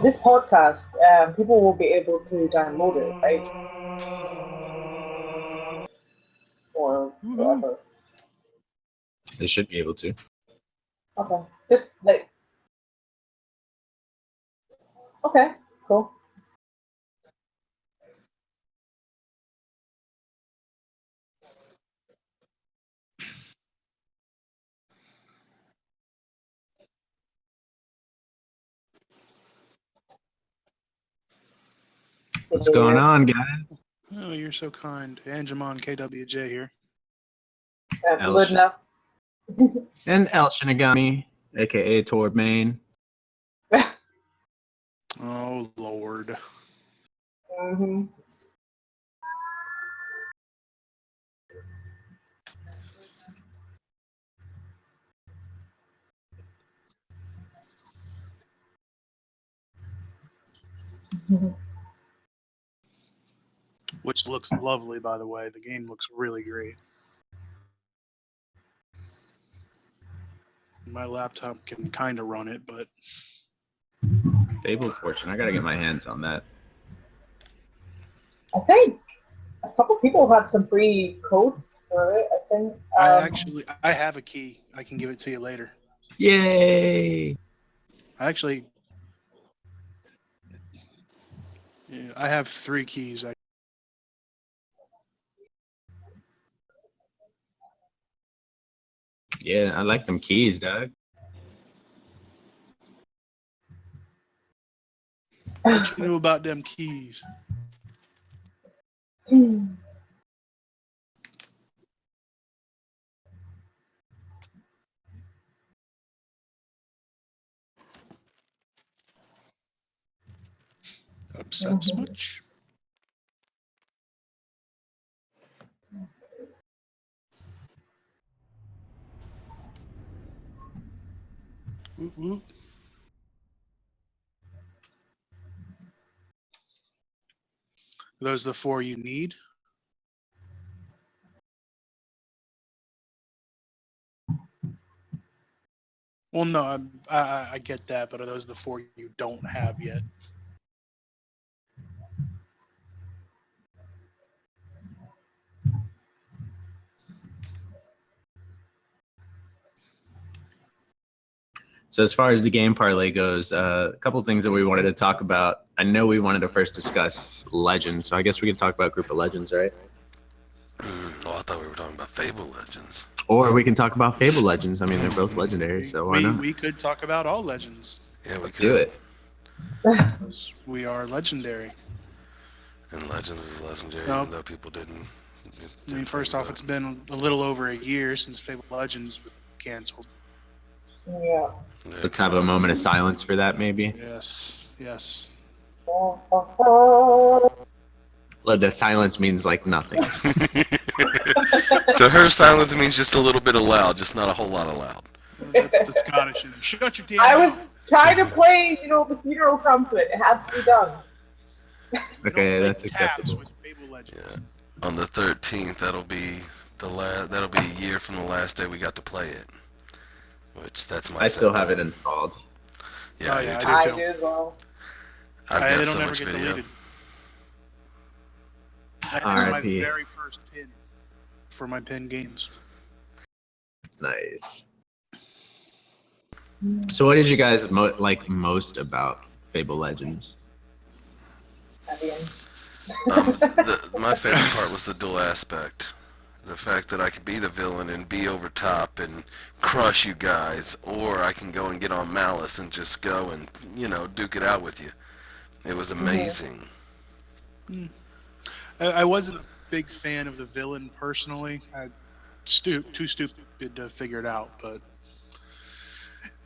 this podcast, people will be able to download it, right? Or whatever. They should be able to. Okay. Just like. Okay. Cool. What's going on, guys? Oh, you're so kind. Angemon KWJ here. Good enough. And El Shinigami, aka Tormain. Oh, Lord. Mm-hmm. Which looks lovely, by the way. The game looks really great. My laptop can kind of run it, but... Fabled Fortune. I gotta get my hands on that. I think a couple people had some free codes for it. I think. I have a key. I can give it to you later. Yay! I have 3 keys. Yeah, I like them keys, Doug. What you knew about them keys? Upsets much? Ooh. Are those the 4 you need? Well, no, I get that, but are those the 4 you don't have yet? So as far as the game parlay goes, a couple things that we wanted to talk about. I know we wanted to first discuss Legends, so I guess we could talk about Group of Legends, right? Oh, I thought we were talking about Fable Legends. Or we can talk about Fable Legends. I mean, they're both legendary, so why not? We could talk about all Legends. Yeah, Let's do it. Because we are legendary. And Legends was legendary, No. even though people didn't. I mean, first off, it's been a little over a year since Fable Legends was canceled. Yeah. Let's have a moment of silence for that, maybe. Yes, yes. Well, the silence means like nothing. So her silence means just a little bit of loud, just not a whole lot of loud. That's the Scottish. Shut your damn I was mouth. trying to play, the funeral trumpet. It has to be done. Okay, Don't that's play taps acceptable. with Fable Legends. Yeah. On the 13th, that'll be a year from the last day we got to play it. Which that's my. I still have it installed. Yeah, Oh, I yeah, do I too. do as well. I've They got don't so ever much get video. deleted. That is my R.I.P. very first pin for my pin games. Nice. So what did you guys like most about Fable Legends? At the end. My favorite part was the dual aspect. The fact that I could be the villain and be over top and crush you guys, or I can go and get on Malice and just go and, duke it out with you. It was amazing. I wasn't a big fan of the villain personally. I'm too stupid to figure it out, but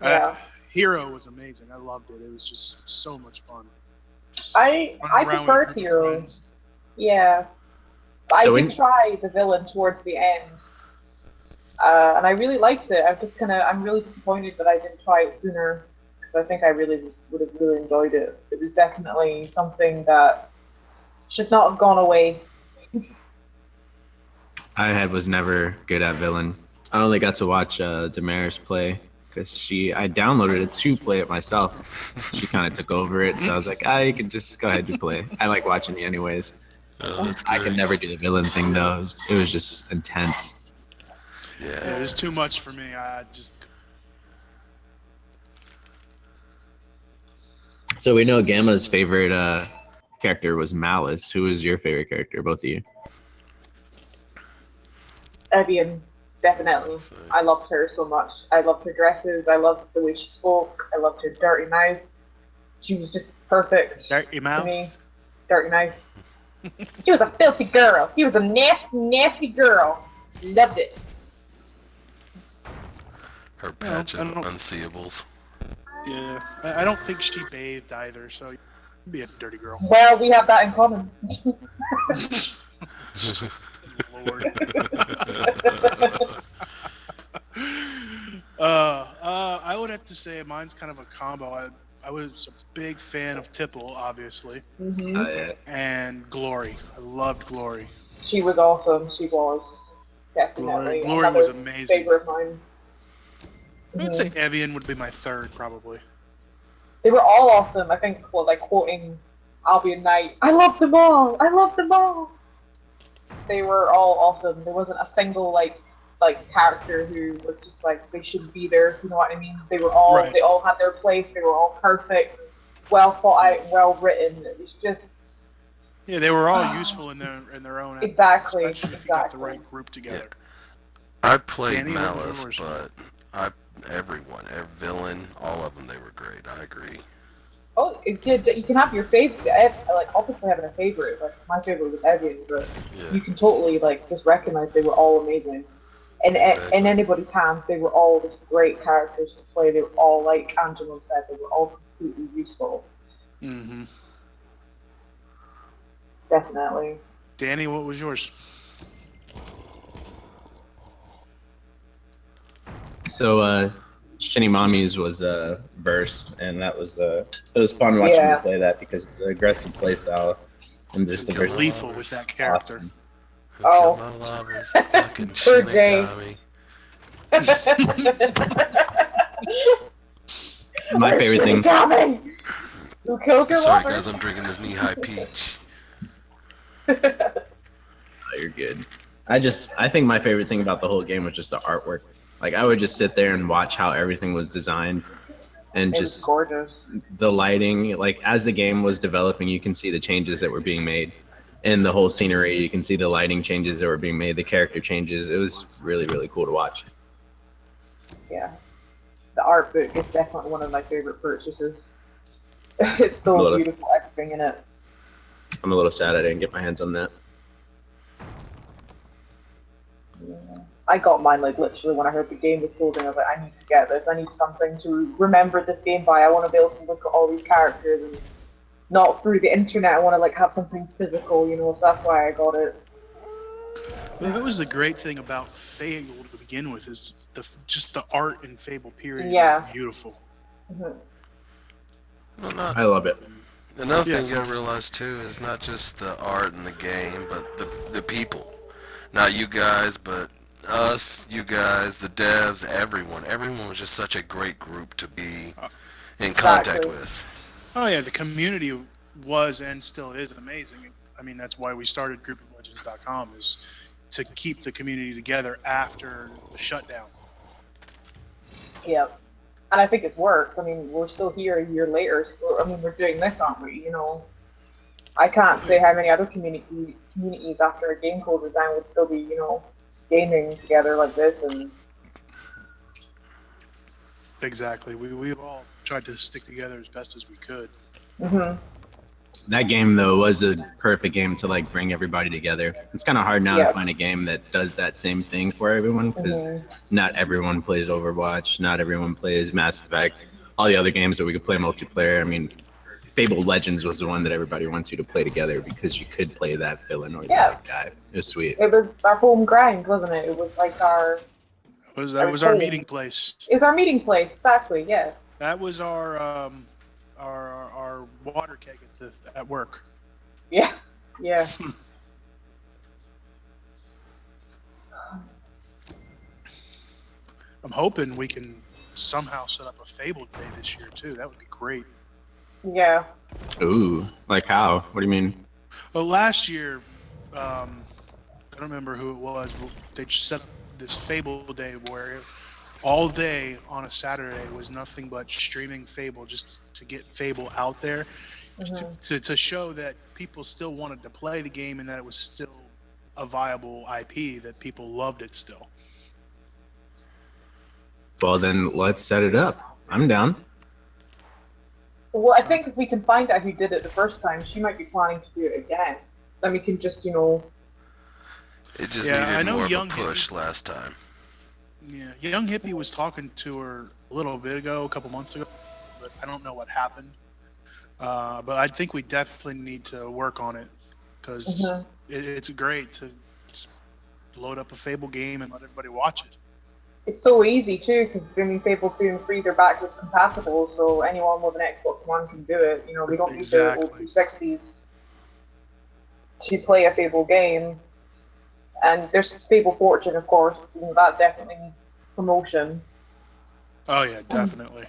Yeah. Hero was amazing. I loved it. It was just so much fun. Just I running around with a preferred group of Hero. friends. Yeah. But So I did try the villain towards the end. And I really liked it. I'm really disappointed that I didn't try it sooner. Because I think I really would have really enjoyed it. It was definitely something that should not have gone away. I was never good at villain. I only got to watch Damaris play because I downloaded it to play it myself. She kind of took over it, so I was like, you can just go ahead and play. I like watching you anyways. Oh, that's I could great. never do the villain thing though. It was just intense. Yeah, it was too much for me. I just So we know Gamma's favorite character was Malice. Who was your favorite character, both of you? Evian, definitely. I loved her so much. I loved her dresses. I loved the way she spoke. I loved her dirty mouth. She was just perfect dirty mouth. to me. Dirty mouth. She was a filthy girl. She was a nasty, nasty girl. Loved it. Her patch of unseeables. Yeah, I don't think she bathed either, so you'd be a dirty girl. Well, we have that in common. Lord. I would have to say mine's kind of a combo. I was a big fan of Tipple, obviously, Mm-hmm. and Glory. I loved Glory. She was awesome. She was definitely Glory was amazing. favorite of mine. I would say Evian would be my third, probably. They were all awesome. I think, like quoting Albion Knight, I love them all. I love them all. They were all awesome. There wasn't a single like character who was just like they shouldn't be there. You know what I mean? They were all They all had their place. They were all perfect, well thought out, well written. It was just they were all useful in their own. Exactly. Especially if you got the right group together. I played Danny, Malice, but every villain, all of them, they were great. I agree. Oh, you can have your favorite. Like obviously having a favorite. Like my favorite was Evian, but you can totally just recognize they were all amazing. And in anybody's hands, they were all just great characters to play. They were all, like Angelo said, they were all completely useful. Mm-hmm. Definitely. Danny, what was yours? So Shinny Mommy's was verse, and that was it was fun watching you play that because the aggressive play style and just the verse. Lethal with that character. Awesome. Oh. My lovers, fucking Poor Jay. My favorite thing. Who killed your Sorry lover? guys, I'm drinking this knee-high peach. Oh, you're good. I think my favorite thing about the whole game was just the artwork. Like I would just sit there and watch how everything was designed, and It just was gorgeous. the lighting. Like as the game was developing, you can see the changes that were being made, in the whole scenery. You can see the lighting changes that were being made, the character changes. It was really, really cool to watch. Yeah, the art book is definitely one of my favorite purchases. It's so beautiful, everything in it. I'm a little sad I didn't get my hands on that. Yeah. I got mine literally when I heard the game was closing. I was like, I need to get this. I need something to remember this game by. I want to be able to look at all these characters and not through the internet. I want to have something physical, so that's why I got it. Well, that was the great thing about Fable to begin with, is just the art in Fable period is beautiful. Mm-hmm. Well, I love it. Another thing you gotta realize too is not just the art in the game, but the people. Not you guys, but us, you guys, the devs, everyone. Everyone was just such a great group to be in contact with. Oh yeah, the community was and still is amazing. I mean, that's why we started GroupOfLegends.com, is to keep the community together after the shutdown. Yeah. And I think it's worked. I mean, we're still here a year later. We're doing this, aren't we? I can't say how many other communities after a game closes down would still be, gaming together like this. And exactly, we've all tried to stick together as best as we could. Mm-hmm. That game though was a perfect game to bring everybody together. It's kind of hard now to find a game that does that same thing for everyone, because not everyone plays Overwatch, not everyone plays Mass Effect, all the other games that we could play multiplayer. I mean, Fable Legends was the one that everybody wants you to play together because you could play that villain or that guy. It was sweet. It was our home grind, wasn't it? It was like our... That was our meeting place. It was our meeting place, exactly, yeah. That was our water keg at work. Yeah, yeah. I'm hoping we can somehow set up a Fable Day this year too. That would be great. Yeah. Ooh, like how? What do you mean? Well, last year, I don't remember who it was, but they just set this Fable Day where all day on a Saturday was nothing but streaming Fable, just to get Fable out there, to show that people still wanted to play the game and that it was still a viable IP, that people loved it still. Well, then let's set it up. I'm down. Well, I think if we can find out who did it the first time, she might be planning to do it again. Then we can just, It just I needed know more of a Young push last time. Yeah, Young Hippie was talking to her a little bit ago, a couple months ago, but I don't know what happened. But I think we definitely need to work on it, because it's great to just load up a Fable game and let everybody watch it. it's so easy too, because Fable 2 and 3 they're backwards compatible, so anyone with an Xbox One can do it. You know, we don't need the old 260s to play a Fable game. And there's Fable Fortune, of course. You know, that definitely needs promotion. Oh yeah, definitely.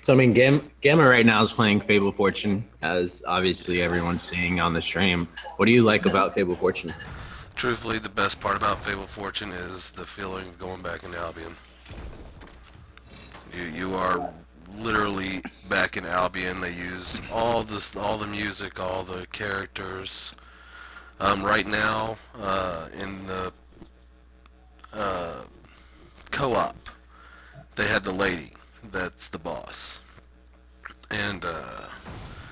So I mean, Gamma right now is playing Fable Fortune, as obviously everyone's seeing on the stream. What do you like about Fable Fortune? Truthfully, the best part about Fable Fortune is the feeling of going back into Albion. You are literally back in Albion. They use all the music, all the characters. Right now, in the co-op, they had the lady that's the boss, and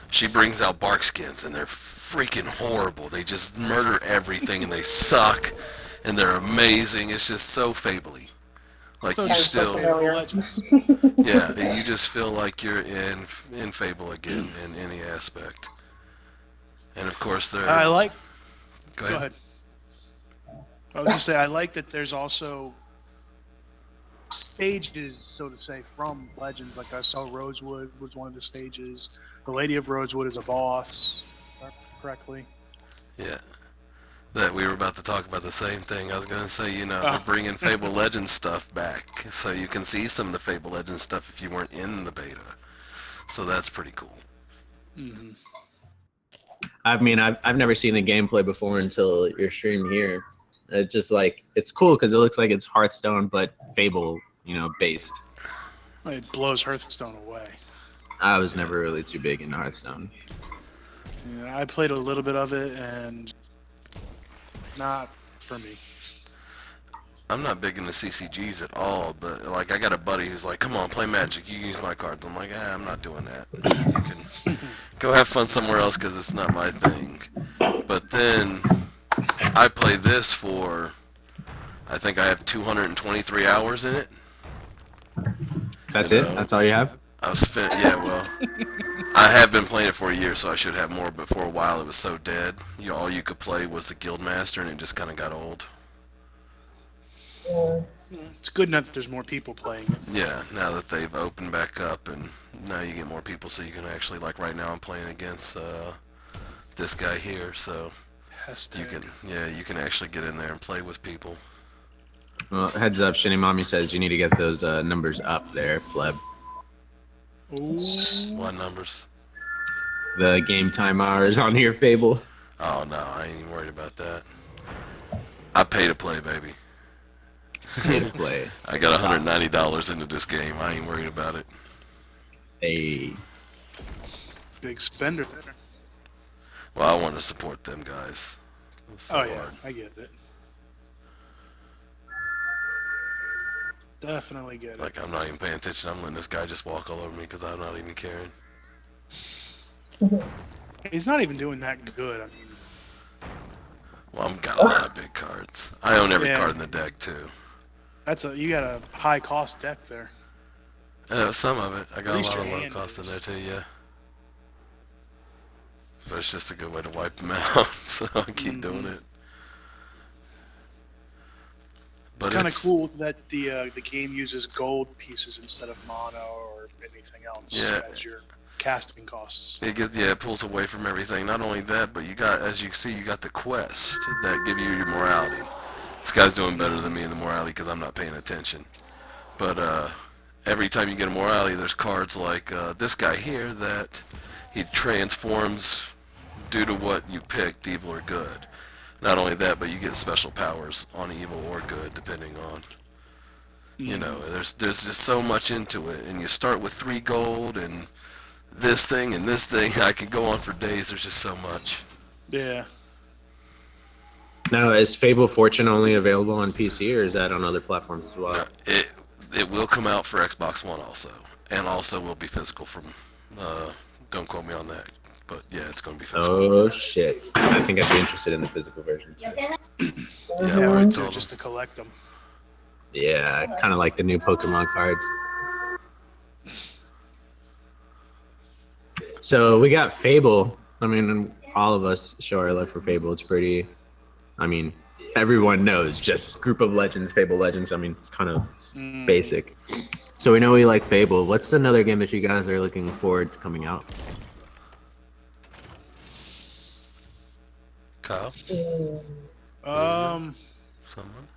she brings out bark skins, and they're freaking horrible. They just murder everything, and they suck, and they're amazing. It's just so Fable-y. Like, So you just still, like Fable Legends. yeah, you just feel like you're in Fable again in any aspect. And of course, they're. I like. Go Go ahead. I was gonna say, I like that there's also stages, so to say, from Legends. Like I saw Rosewood was one of the stages. The Lady of Rosewood is a boss, if I remember correctly. Yeah. That we were about to talk about the same thing. I was going to say, they're bringing Fable Legends stuff back, so you can see some of the Fable Legends stuff if you weren't in the beta. So that's pretty cool. Mm-hmm. I mean, I've never seen the gameplay before until your stream here. It's just like, it's cool because it looks like it's Hearthstone, but Fable, based. It blows Hearthstone away. I was never really too big into Hearthstone. Yeah, I played a little bit of it, and not for me. I'm not big into CCGs at all, but like I got a buddy who's like, "Come on, play Magic. You can use my cards." I'm like, I'm not doing that. You can go have fun somewhere else because it's not my thing. But then I play this for, I think I have 223 hours in it. That's it? That's all you have? I've spent, yeah, well, I have been playing it for a year, so I should have more, but for a while it was so dead. All you could play was the Guildmaster, and it just kind of got old. It's good enough that there's more people playing it. Yeah, now that they've opened back up, and now you get more people, so you can actually, like right now I'm playing against this guy here, so you can actually get in there and play with people. Well, heads up, Shinny Mommy says you need to get those numbers up there, Fleb. Ooh. What numbers? The game time hours on here, Fable. Oh no, I ain't even worried about that. I pay to play, baby. Pay to play. I got $190 into this game. I ain't worried about it. Hey. Big spender there. Well, I want to support them guys. So yeah, hard. I get it. Definitely get it. Like, I'm not even paying attention. I'm letting this guy just walk all over me because I'm not even caring. He's not even doing that good. I mean, well, I've got a lot of big cards. I own every card in the deck, too. you got a high cost deck there. Some of it. I got a lot of low hand cost in is. there, too, yeah. But it's just a good way to wipe them out, so I'll keep doing it. But It's kind of cool that the game uses gold pieces instead of mono or anything else as your casting costs. It pulls away from everything. Not only that, but you got, as you see, you got the quest that give you your morality. This guy's doing better than me in the morality because I'm not paying attention. But every time you get a morale, there's cards like this guy here that he transforms due to what you picked, evil or good. Not only that, but you get special powers on evil or good, depending on. You know, there's just so much into it, and you start with 3 gold and this thing and this thing. I could go on for days. There's just so much. Yeah. Now, is Fable Fortune only available on PC, or is that on other platforms as well? It will come out for Xbox One also, and also will be physical from. Don't quote me on that, but yeah, it's going to be physical. Oh shit! I think I'd be interested in the physical version. Yeah, Yeah, told just to collect them. Yeah, I kind of like the new Pokemon cards. So we got Fable. I mean, all of us show our love for Fable. It's pretty. I mean, everyone knows just Group of Legends, Fable Legends. I mean, it's kind of basic. So we know we like Fable. What's another game that you guys are looking forward to coming out? Kyle? Someone?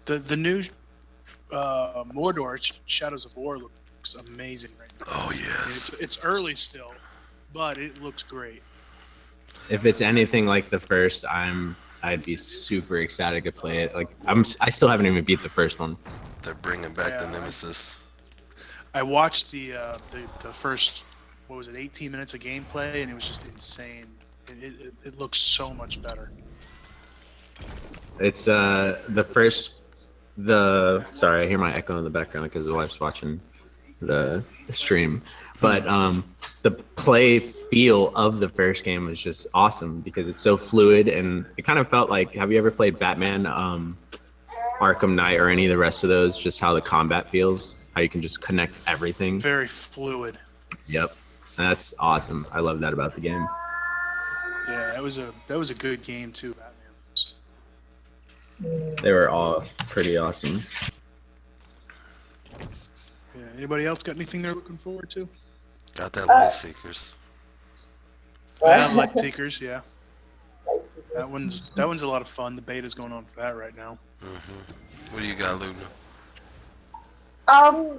The new Mordor Shadows of War looks amazing right now. Oh, yes. It's early still, but it looks great. If it's anything like the first, I'd be super excited to play it. Like I still haven't even beat the first one. They're bringing back the Nemesis. I watched the first, what was it, 18 minutes of gameplay, and it was just insane. It looks so much better. It's sorry, I hear my echo in the background because the wife's watching the stream. But the play feel of the first game was just awesome because it's so fluid, and it kind of felt like, have you ever played Batman, Arkham Knight, or any of the rest of those? Just how the combat feels, how you can just connect everything. Very fluid. Yep, that's awesome. I love that about the game. Yeah, that was a good game too, Batman. They were all pretty awesome. Yeah. Anybody else got anything they're looking forward to? Got that Light Seekers. Light Seekers, yeah. That one's a lot of fun. The beta's going on for that right now. What do you got, Luna? I'm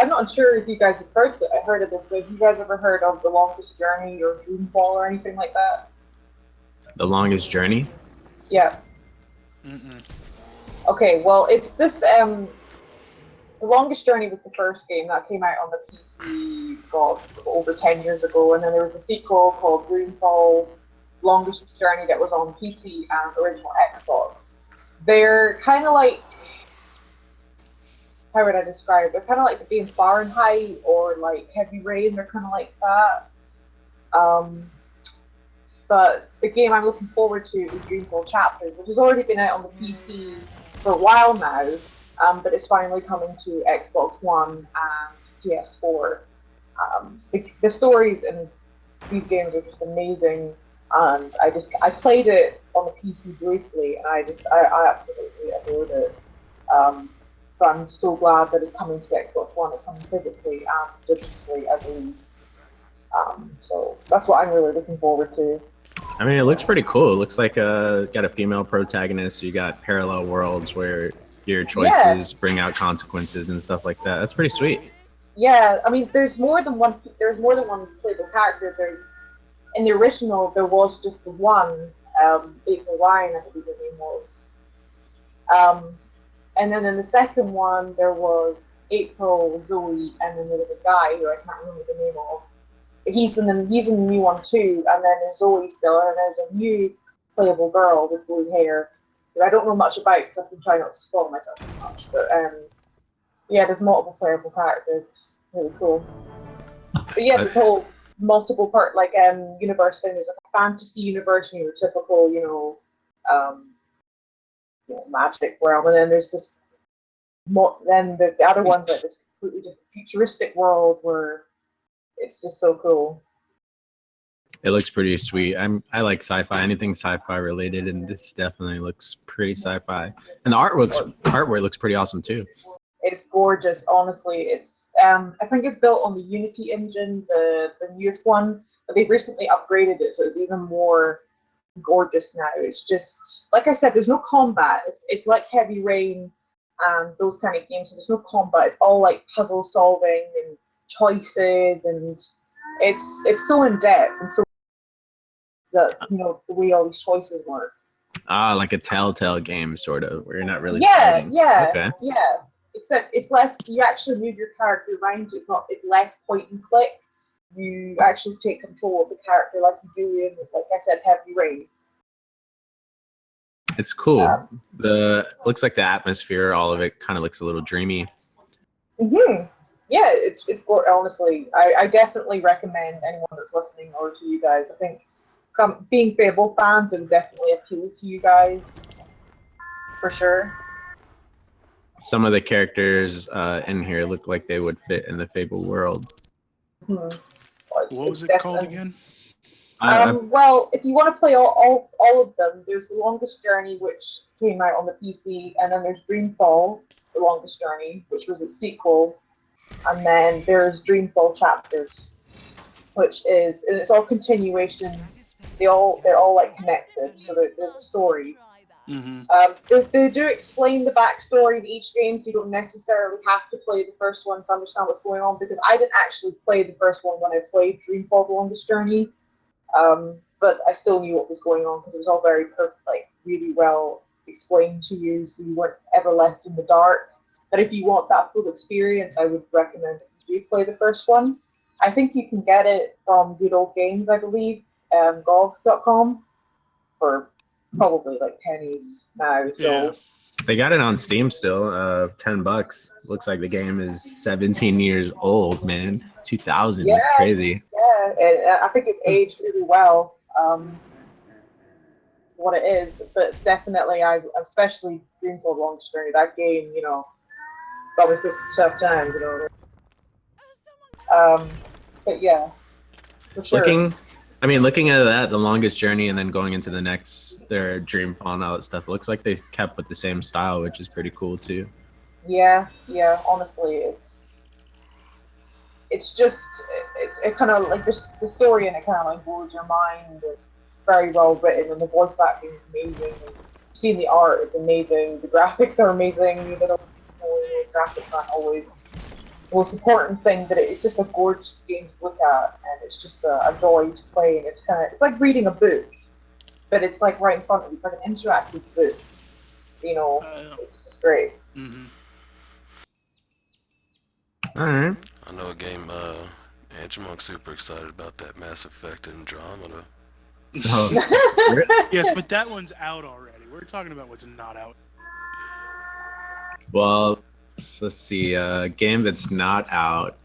not sure if you guys have heard of this, but have you guys ever heard of The Longest Journey or Dreamfall or anything like that? The Longest Journey? Yeah. Mm-mm. Okay, well, it's this, The Longest Journey was the first game that came out on the PC, over 10 years ago, and then there was a sequel called Dreamfall, Longest Journey, that was on PC and original Xbox. They're kind of like, how would I describe it? They're kind of like the game Fahrenheit or like Heavy Rain, they're kind of like that. But the game I'm looking forward to is Dreamfall Chapters, which has already been out on the PC for a while now, but it's finally coming to Xbox One and PS4. The stories in these games are just amazing, and I played it on the PC briefly, and I absolutely adored it. So I'm so glad that it's coming to Xbox One. It's coming physically and digitally, I believe. So that's what I'm really looking forward to. I mean, it looks pretty cool. It looks like got a female protagonist. You got parallel worlds where your choices bring out consequences and stuff like that. That's pretty sweet. Yeah, I mean, there's more than one playable character. In the original, there was just the one, April Ryan, I believe her name was. And then in the second one, there was April, Zoe, and then there was a guy who I can't remember the name of. He's in the new one too, and then there's Zoe still, and there's a new playable girl with blue hair that I don't know much about because I've been trying not to spoil myself too much. But yeah, there's multiple playable characters, which is really cool. But yeah, this whole multiple part universe thing. There's like a fantasy universe, and your typical, magic realm, and then there's this. Then the other one's like this completely different futuristic world where. It's just so cool. It looks pretty sweet. I like sci-fi, anything sci-fi related, and this definitely looks pretty sci-fi. And the artwork looks pretty awesome too. It's gorgeous, honestly. It's I think it's built on the Unity engine, the newest one, but they've recently upgraded it, so it's even more gorgeous now. It's just like I said, there's no combat. It's like Heavy Rain and those kind of games. So there's no combat. It's all like puzzle solving and choices, and it's so in depth and so that the way all these choices work. Ah, like a Telltale game, sort of, where you're not really Yeah, fighting. yeah, Okay. yeah. Except it's less. You actually move your character around. It's less point and click. You actually take control of the character like you do in, like I said, Heavy Rain. It's cool. Looks like the atmosphere, all of it, kind of looks a little dreamy. Mm-hmm. Yeah, it's honestly, I definitely recommend anyone that's listening or to you guys. I think being Fable fans, it would definitely appeal to you guys for sure. Some of the characters in here look like they would fit in the Fable world. Mm-hmm. What was it called again? Well, if you want to play all of them, there's The Longest Journey, which came out on the PC, and then there's Dreamfall, The Longest Journey, which was its sequel, and then there's Dreamfall Chapters, and it's all continuation. They're all like connected, so there's a story. Mm-hmm. They do explain the backstory of each game, so you don't necessarily have to play the first one to understand what's going on, because I didn't actually play the first one when I played Dreamfall: The Longest Journey. But I still knew what was going on because it was all very really well explained to you, so you weren't ever left in the dark. But if you want that full experience, I would recommend that you do play the first one. I think you can get it from Good Old Games, I believe, GOG.com, for probably like pennies now. So Yeah. They got it on Steam still, $10. Looks like the game is 17 years old, man. 2000. yeah, That's crazy. yeah, and I think it's aged really well. What it is, but definitely, especially Dreamfall: Longest Journey. That game, got me through tough times, But yeah, for sure. Looking at that, the longest journey, and then going into the next, their Dreamfall and all that stuff, looks like they kept with the same style, which is pretty cool too. Yeah. Honestly, it's kind of like the story in it kind of like blows your mind. It's very well written, and the voice acting is amazing. And seeing the art, it's amazing. The graphics are amazing. The graphics aren't always the most important thing, but it's just a gorgeous game to look at, and it's just a joy to play. And it's like reading a book, but it's like right in front of you. It's like an interactive book. It's just great. Mm-hmm. All right. I know a game, Angemonk's super excited about that Mass Effect Andromeda. Oh, Yes, but that one's out already. We're talking about what's not out. well, let's see. Game that's not out.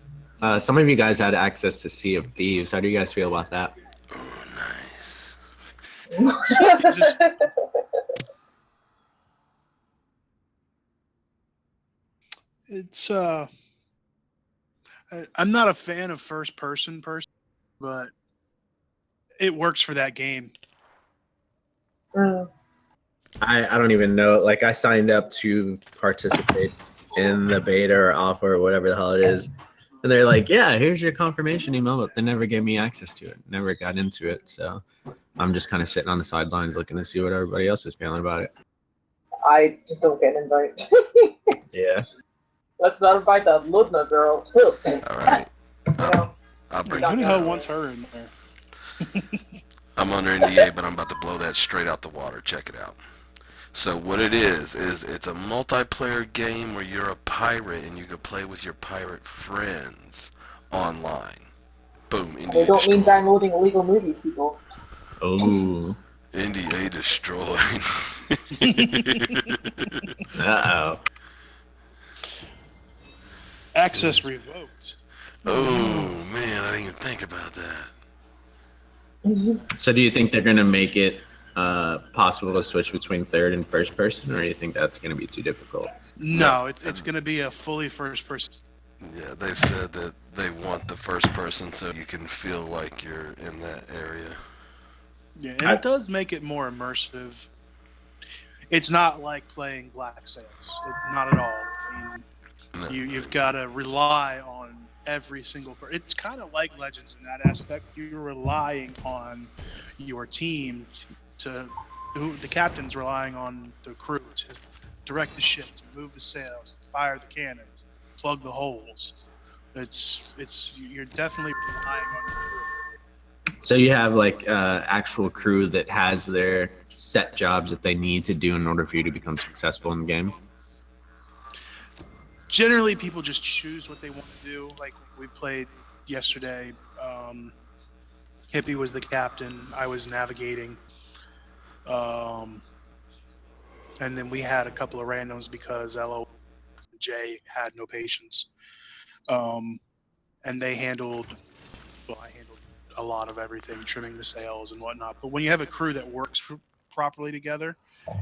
Some of you guys had access to Sea of Thieves. How do you guys feel about that? Oh, nice. It's I'm not a fan of first person, but it works for that game. I don't even know. Like, I signed up to participate in the beta or alpha or whatever the hell it is, and they're like, "Yeah, here's your confirmation email," but they never gave me access to it. Never got into it, so I'm just kind of sitting on the sidelines looking to see what everybody else is feeling about it. I just don't get an invite. Yeah. Let's not invite that Ludna girl too. All right. I'll bring Who it. the hell wants her in there? I'm under NDA, but I'm about to blow that straight out the water. Check it out. So what it is it's a multiplayer game where you're a pirate and you can play with your pirate friends online. Boom, They NDA don't mean destroyed. downloading illegal movies, people. Oh. NDA destroyed. Uh-oh. Access revoked. Oh man, I didn't even think about that. So do you think they're going to make it possible to switch between third and first person, or do you think that's going to be too difficult? No, it's going to be a fully first person. Yeah, they've said that they want the first person so you can feel like you're in that area. Yeah, and it does make it more immersive. It's not like playing Black Sails. Not at all. I mean, you've got to rely on every single person. It's kind of like Legends in that aspect. You're relying on your team the captain's relying on the crew direct the ship, to move the sails, to fire the cannons, plug the holes. You're definitely relying on your crew. So you have like actual crew that has their set jobs that they need to do in order for you to become successful in the game? Generally, people just choose what they want to do. Like we played yesterday. Hippie was the captain. I was navigating. And then we had a couple of randoms because LO and Jay had no patience. And they handled, well, I handled a lot of everything, trimming the sails and whatnot. But when you have a crew that works properly together,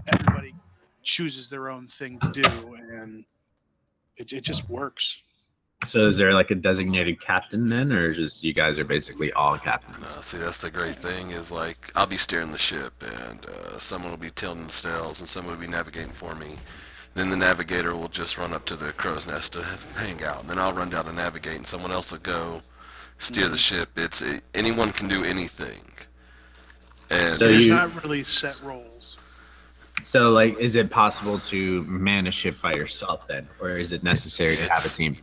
everybody chooses their own thing to do, and it just works. So is there like a designated captain then, or just you guys are basically all captains? No, see, that's the great thing is like I'll be steering the ship, and someone will be tilting the sails, and someone will be navigating for me. Then the navigator will just run up to the crow's nest to hang out. And then I'll run down to navigate, and someone else will go steer the ship. Anyone can do anything. And So There's you- not really set roles. So like, is it possible to man a ship by yourself then, or is it necessary to have a team?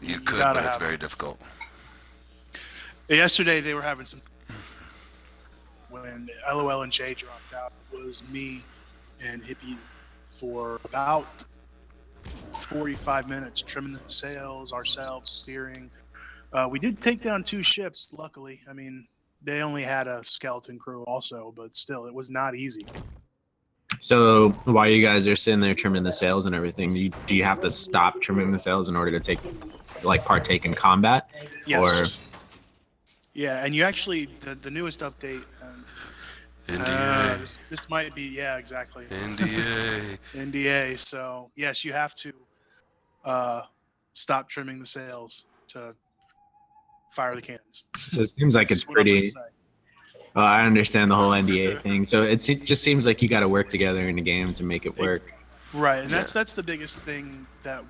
you could, gotta but it's have- very difficult. Yesterday they were having some. When LOL and Jay dropped out, it was me and Hippie for about 45 minutes, trimming the sails, ourselves, steering. We did take down 2 ships, luckily. I mean, they only had a skeleton crew also, but still, it was not easy. So while you guys are sitting there trimming the sails and everything, do you have to stop trimming the sails in order to partake in combat? Yes. Yeah, and you actually, the newest update, NDA. this might be, yeah, exactly. NDA. NDA. So, yes, you have to stop trimming the sails to fire the cannons. So it seems like it's That's what I'm gonna pretty. say. I understand the whole NDA thing. So it just seems like you got to work together in the game to make it work. Right, and Yeah. that's the biggest thing that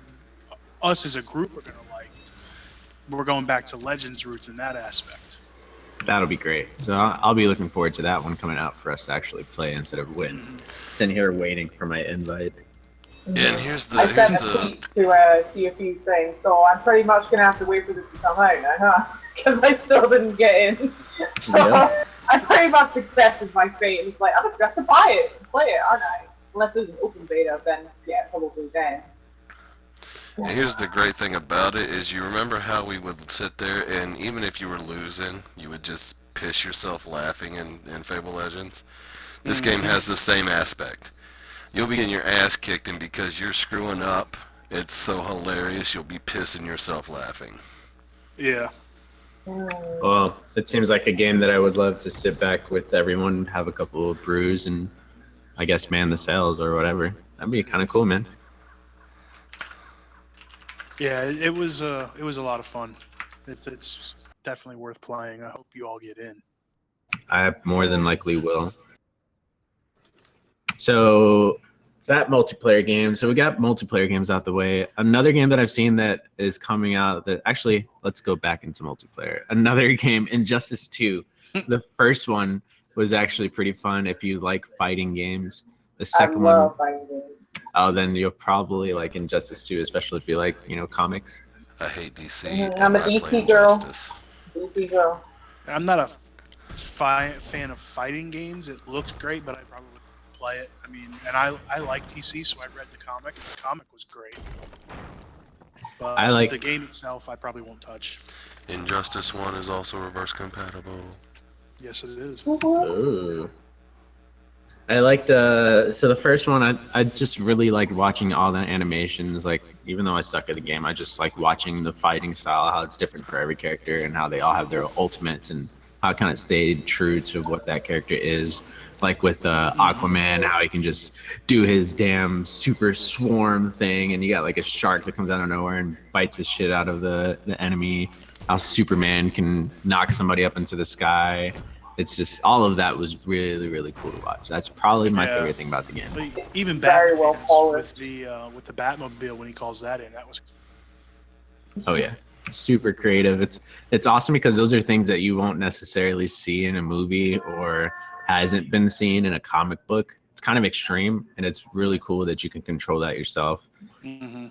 us as a group are going to like. We're going back to Legends roots in that aspect. That'll be great. So I'll be looking forward to that one coming out for us to actually play instead of sitting here waiting for my invite. And here's the I sent a tweet to Sea of Thieves saying, so I'm pretty much going to have to wait for this to come out now, huh? Because I still didn't get in. So Yeah. I pretty much accepted my fate. It's like, I'm just going to have to buy it and play it, aren't I? Unless it's an open beta, then yeah, probably then. And here's the great thing about it is you remember how we would sit there and even if you were losing, you would just piss yourself laughing in Fable Legends. This game has the same aspect. You'll be getting your ass kicked, and because you're screwing up, it's so hilarious, you'll be pissing yourself laughing. Yeah. Well, it seems like a game that I would love to sit back with everyone, have a couple of brews, and I guess man the sails or whatever. That'd be kind of cool, man. Yeah, it was a lot of fun. It's definitely worth playing. I hope you all get in. I more than likely will. So that multiplayer game. So we got multiplayer games out the way. Another game that I've seen that is coming out that actually, let's go back into multiplayer. Another game, Injustice 2. The first one was actually pretty fun if you like fighting games. The second one, love fighting games. oh, then you'll probably like Injustice 2, especially if you like, comics. I hate DC. I'm a and I DC play girl. Injustice. DC girl. I'm not a fan of fighting games. It looks great, but I probably wouldn't play it. I mean, and I like DC, so I read the comic. The comic was great. But I like- the game itself, I probably won't touch. Injustice 1 is also reverse compatible. Yes, it is. Ooh. I liked so the first one I just really liked watching all the animations. Like even though I suck at the game, I just like watching the fighting style, how it's different for every character and how they all have their ultimates and how it kind of stayed true to what that character is. Like with Aquaman, how he can just do his damn super swarm thing, and you got like a shark that comes out of nowhere and bites the shit out of the enemy. How Superman can knock somebody up into the sky. It's just all of that was really, really cool to watch. That's probably my Yeah. favorite thing about the game. But even Very Batman well polished. with the Batmobile when he calls that in, that was Oh yeah, super creative. It's awesome because those are things that you won't necessarily see in a movie or hasn't been seen in a comic book. It's kind of extreme, and it's really cool that you can control that yourself. Mm-hmm.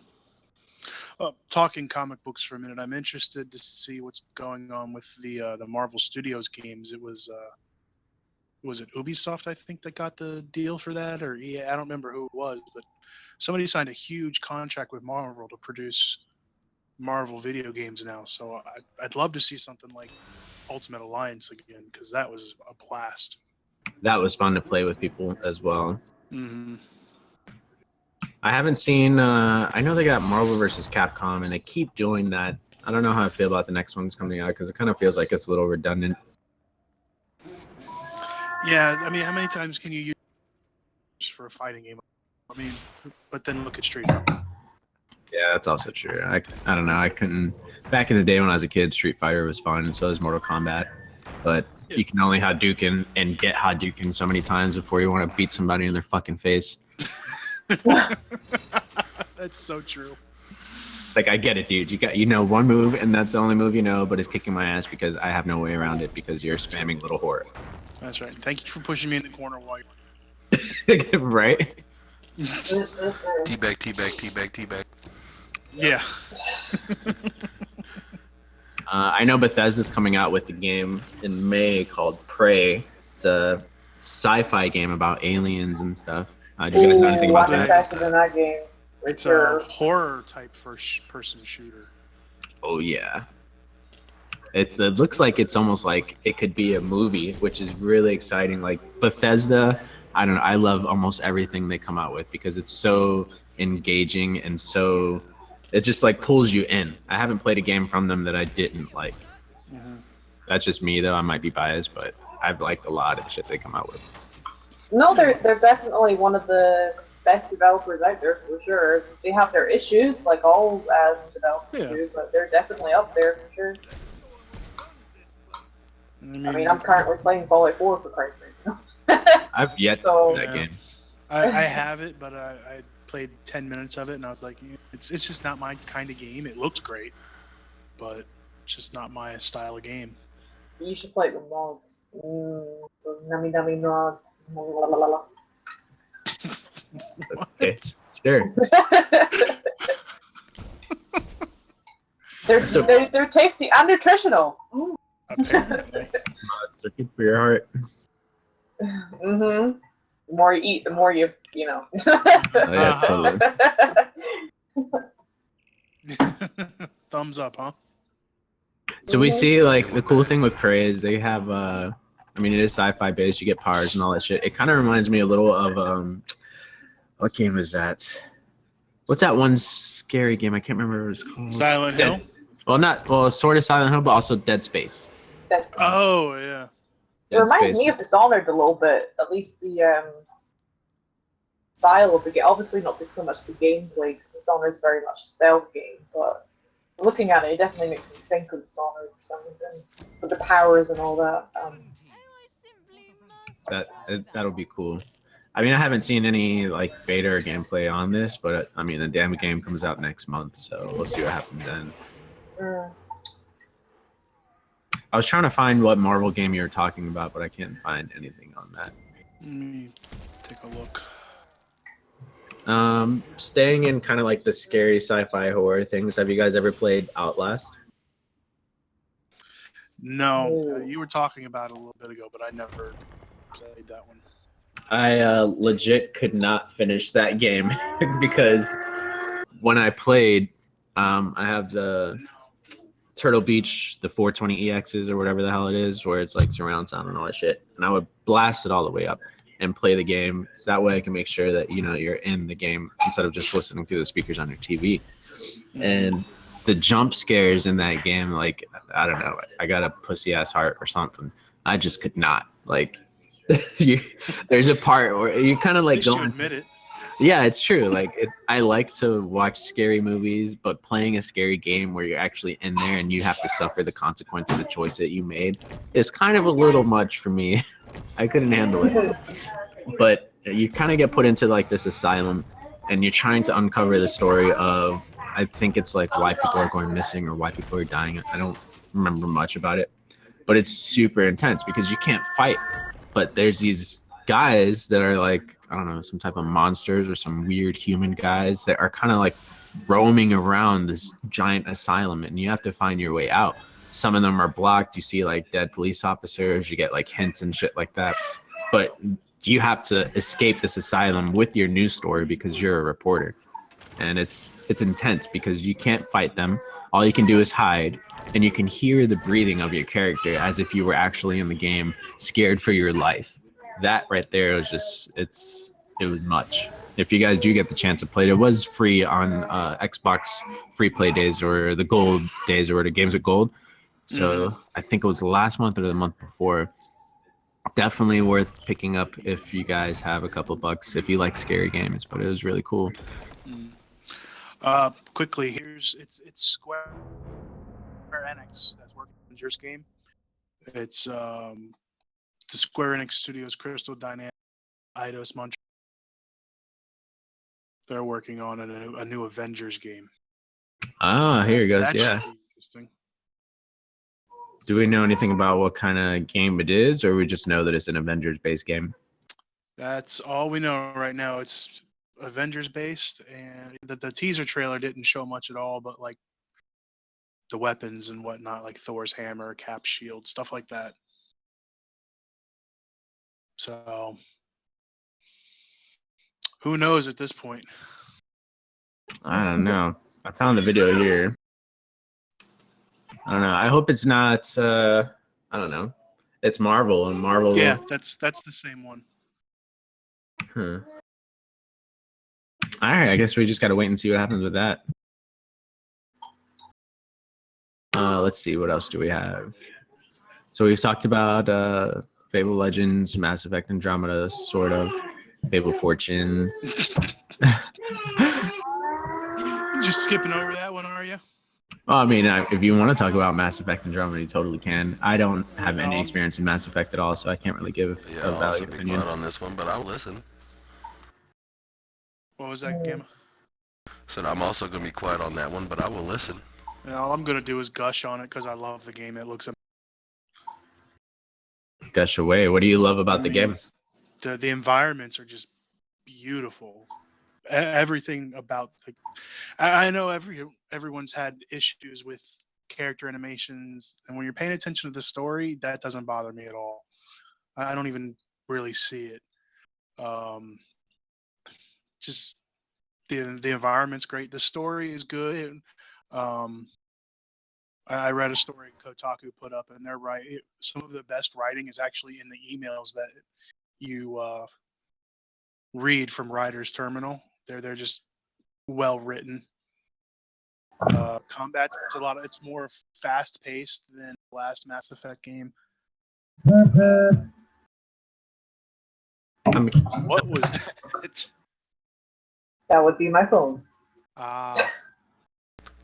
Talking comic books for a minute, I'm interested to see what's going on with the Marvel Studios games. Was it Ubisoft, I think, that got the deal for that, or I don't remember who it was, but somebody signed a huge contract with Marvel to produce Marvel video games now. So I'd love to see something like Ultimate Alliance again, because that was a blast. That was fun to play with people as well. Mm-hmm. I haven't seen. I know they got Marvel versus Capcom, and they keep doing that. I don't know how I feel about the next one's coming out because it kind of feels like it's a little redundant. Yeah, I mean, how many times can you use for a fighting game? I mean, but then look at Street Fighter. Yeah, that's also true. I don't know. I couldn't. Back in the day when I was a kid, Street Fighter was fun, and so was Mortal Kombat. But you can only Hadouken and get Hadouken so many times before you want to beat somebody in their fucking face. That's so true. Like, I get it, dude. You know one move, and that's the only move you know, but it's kicking my ass because I have no way around it because you're spamming little whore. That's right. Thank you for pushing me in the corner while you... Right? Teabag, teabag, teabag, teabag. Yeah. I know Bethesda's coming out with a game in May called Prey. It's a sci-fi game about aliens and stuff. Do you guys know anything about I'm that? invested in that game. It's a horror type first-person shooter. Oh yeah. It looks like it's almost like it could be a movie, which is really exciting. Like Bethesda, I don't know. I love almost everything they come out with because it's so engaging and so it just like pulls you in. I haven't played a game from them that I didn't like. Mm-hmm. That's just me though. I might be biased, but I've liked a lot of the shit they come out with. No, they're definitely one of the best developers out there for sure. They have their issues, like all developers do, but they're definitely up there for sure. I mean, I'm currently playing Fallout 4 for Christ's sake. I've yet So, that game. I have it, but I played 10 minutes of it, and I was like, it's just not my kind of game. It looks great, but it's just not my style of game. You should play it with mods. Nummy mods. La, la, la, la. Okay. Sure. They're tasty and nutritional. Apparently. It's good for your heart. Mm-hmm. The more you eat, the more you know. Oh, yeah, totally. Thumbs up, huh? So we see, like, the cool thing with Prey is they have, I mean, it is sci-fi based. You get powers and all that shit. It kind of reminds me a little of, what game is that? What's that one scary game? I can't remember what it's called. Silent Hill? Well, sort of Silent Hill, but also Dead Space. Oh, yeah. It reminds me of Dishonored a little bit, at least the style of the game. Obviously not so much the gameplay, because Dishonored is very much a stealth game, but looking at it, it definitely makes me think of Dishonored for some reason. With the powers and all that. That'll be cool. I mean, I haven't seen any like beta or gameplay on this, but I mean, the damn game comes out next month, so we'll see what happens then. I was trying to find what Marvel game you were talking about, but I can't find anything on that. Let me take a look. Staying in kind of like the scary sci-fi horror things, have you guys ever played Outlast? No, you were talking about it a little bit ago, but I never played that one. I legit could not finish that game because when I played, I have the Turtle Beach, the 420EXs or whatever the hell it is, where it's like surround sound and all that shit. And I would blast it all the way up and play the game. So that way I can make sure that, you know, you're in the game instead of just listening through the speakers on your TV. And the jump scares in that game, like, I don't know, I got a pussy ass heart or something. I just could not. Like, there's a part where you kind of like don't admit it. Yeah, it's true. Like, I like to watch scary movies, but playing a scary game where you're actually in there and you have to suffer the consequence of the choice that you made is kind of a little much for me. I couldn't handle it. But you kind of get put into like this asylum, and you're trying to uncover the story of, I think it's like why people are going missing or why people are dying. I don't remember much about it, but it's super intense because you can't fight. But there's these guys that are like, I don't know, some type of monsters or some weird human guys that are kind of like roaming around this giant asylum, and you have to find your way out. Some of them are blocked. You see like dead police officers. You get like hints and shit like that. But you have to escape this asylum with your news story because you're a reporter, and it's intense because you can't fight them. All you can do is hide, and you can hear the breathing of your character as if you were actually in the game, scared for your life. That right there was just it was much. If you guys do get the chance to play it, it was free on Xbox free play days or the gold days or the games with gold. So I think it was the last month or the month before. Definitely worth picking up if you guys have a couple bucks if you like scary games. But it was really cool. Quickly, it's Square Enix that's working on Avengers game. It's the Square Enix Studios, Crystal Dynamics, Eidos Montreal. They're working on a new Avengers game. Ah, here it goes. That Yeah. should be interesting. Do we know anything about what kind of game it is, or we just know that it's an Avengers-based game? That's all we know right now. It's Avengers based, and the teaser trailer didn't show much at all, but like the weapons and whatnot, like Thor's hammer, Cap's shield, stuff like that. So who knows at this point? I don't know. I found the video here. I don't know. I hope it's not. I don't know. It's Marvel, and Marvel. Yeah, that's the same one. Huh. All right. I guess we just gotta wait and see what happens with that. Let's see. What else do we have? So we've talked about Fable Legends, Mass Effect Andromeda, sort of. Fable Fortune. Just skipping over that one, are you? Well, I mean, if you want to talk about Mass Effect Andromeda, you totally can. I don't have any experience in Mass Effect at all, so I can't really give a I'll also valid be opinion. quiet on this one, but I'll listen. What was that, Gamma? Said I'm also going to be quiet on that one, but I will listen. And all I'm gonna do is gush on it because I love the game. It looks Gush away. What do you love about the game? the environments are just beautiful. Everything about the I know everyone's had issues with character animations, and when you're paying attention to the story, that doesn't bother me at all. I don't even really see it. Just the environment's great. The story is good. I read a story Kotaku put up, and they're right. Some of the best writing is actually in the emails that you read from Writer's Terminal. They're just well written. Combat's it's more fast paced than the last Mass Effect game. What was that? That would be my phone. Oh,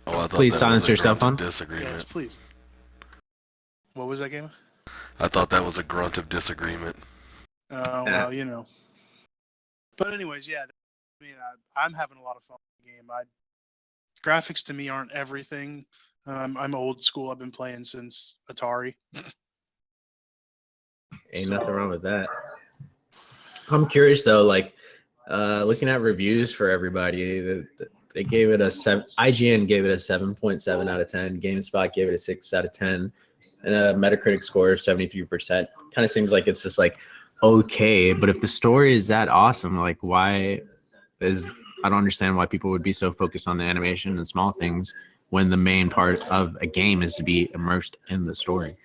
I thought Please that silence was a your cell grunt phone. of disagreement. Yes, please. What was that game? I thought that was a grunt of disagreement. Well, you know. But anyways, yeah. I mean, I'm having a lot of fun with the game. Graphics to me aren't everything. I'm old school. I've been playing since Atari. Ain't nothing wrong with that. I'm curious though, like looking at reviews for everybody, they gave it a 7. IGN gave it a 7.7 out of 10. GameSpot gave it a 6 out of 10, and a Metacritic score of 73%. Kind of seems like it's just like okay, but if the story is that awesome, like why is I don't understand why people would be so focused on the animation and small things when the main part of a game is to be immersed in the story.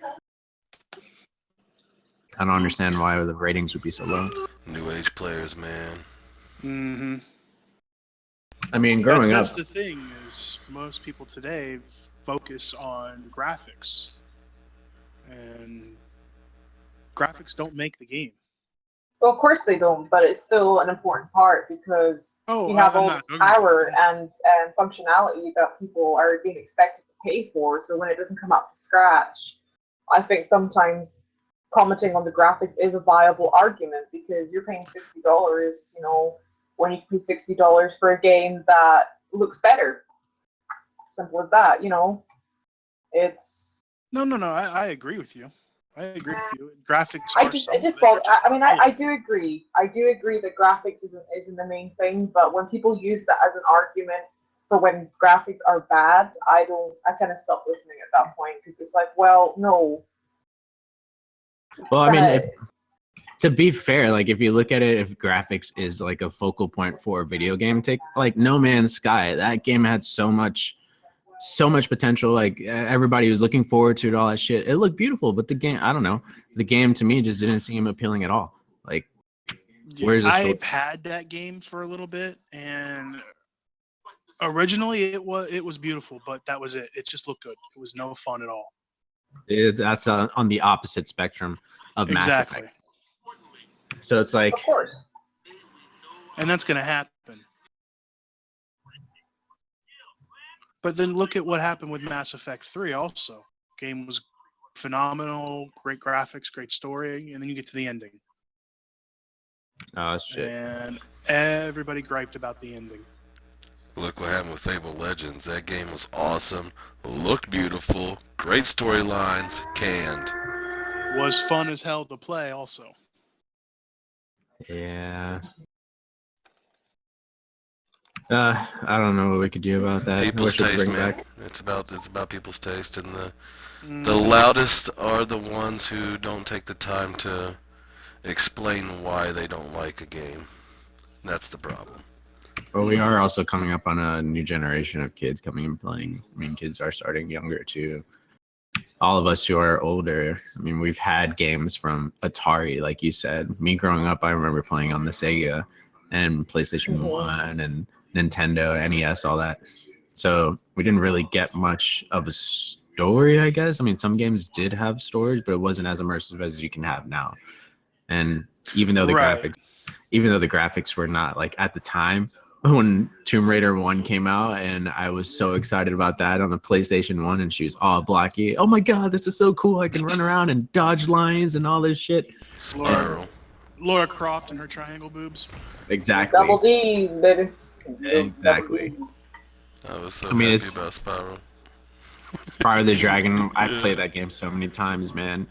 I don't understand why the ratings would be so low. New age players, man. Mm-hmm. I mean, growing that's up, the thing is most people today focus on graphics, and graphics don't make the game. Well, of course they don't, but it's still an important part because you have all this power and functionality that people are being expected to pay for. So when it doesn't come up to scratch, I think sometimes commenting on the graphics is a viable argument because you're paying $60, you know, when you can pay $60 for a game that looks better. Simple as that, you know. It's No. I agree with you. I agree with you. Graphics I are just, some it just of it, they're bothers. just I mean, not I do agree. I do agree that graphics isn't the main thing, but when people use that as an argument for when graphics are bad, I kind of stop listening at that point because it's like, well, no. Well, I mean, to be fair, like if you look at it, if graphics is like a focal point for a video game, take like No Man's Sky. That game had so much potential. Like everybody was looking forward to it, all that shit. It looked beautiful, but the game, I don't know, the game to me just didn't seem appealing at all. Like, where's the story? I've had that game for a little bit, and originally it was beautiful, but that was it. It just looked good. It was no fun at all. That's on the opposite spectrum of Mass Exactly. Effect. So it's like, Of course. And that's going to happen. But then look at what happened with Mass Effect 3 also. Game was phenomenal, great graphics, great story, and then you get to the ending. oh shit. And everybody griped about the ending. Look what happened with Fable Legends. That game was awesome, looked beautiful, great storylines, canned. Was fun as hell to play also. Yeah. I don't know what we could do about that. People's taste, man. It's about people's taste, and the loudest are the ones who don't take the time to explain why they don't like a game. That's the problem. Well, we are also coming up on a new generation of kids coming and playing. I mean, kids are starting younger too. All of us who are older, I mean, we've had games from Atari, like you said. Me growing up, I remember playing on the Sega and PlayStation 1 and Nintendo, NES, all that. So we didn't really get much of a story, I guess. I mean, some games did have stories, but it wasn't as immersive as you can have now. And even though the graphics were not like at the time when Tomb Raider 1 came out, and I was so excited about that on the PlayStation 1, and she was all blocky. Oh my god, this is so cool. I can run around and dodge lines and all this shit. Spiral. Laura Croft and her triangle boobs. Exactly. Double D's, baby. Exactly. I was so mean, happy about Spiral. Spyro the Dragon. I played that game so many times, man.